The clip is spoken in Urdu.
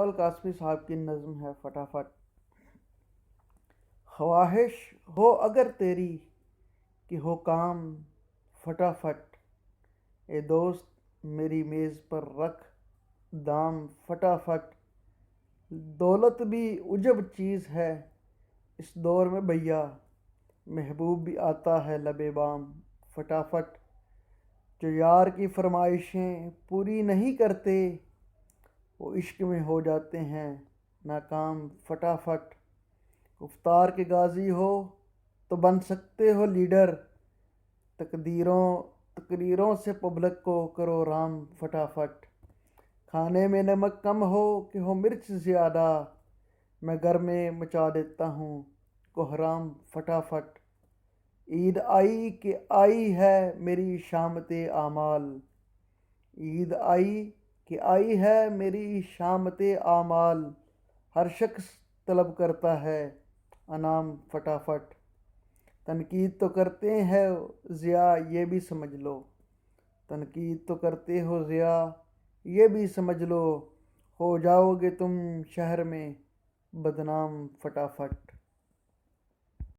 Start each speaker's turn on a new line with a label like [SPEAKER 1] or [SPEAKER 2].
[SPEAKER 1] بلاول قاسمی صاحب کی نظم ہے فٹافٹ۔ خواہش ہو اگر تیری کہ ہو کام فٹافٹ، اے دوست میری میز پر رکھ دام فٹافٹ۔ دولت بھی عجب چیز ہے اس دور میں بھیا، محبوب بھی آتا ہے لبِ بام فٹافٹ۔ جو یار کی فرمائشیں پوری نہیں کرتے وہ عشق میں ہو جاتے ہیں ناکام فٹافٹ۔ گفتار کے غازی ہو تو بن سکتے ہو لیڈر، تقریروں سے پبلک کو کرو رام فٹافٹ۔ کھانے میں نمک کم ہو کہ ہو مرچ زیادہ، میں گھر میں مچا دیتا ہوں کوہرام فٹافٹ۔ عید آئی کہ آئی ہے میری شامت اعمال، عید آئی کہ آئی ہے میری شامت اعمال۔ ہر شخص طلب کرتا ہے انعام فٹافٹ۔ تنقید تو کرتے ہیں ضیاء یہ بھی سمجھ لو، تنقید تو کرتے ہو ضیاء یہ بھی سمجھ لو، ہو جاؤ گے تم شہر میں بدنام فٹافٹ۔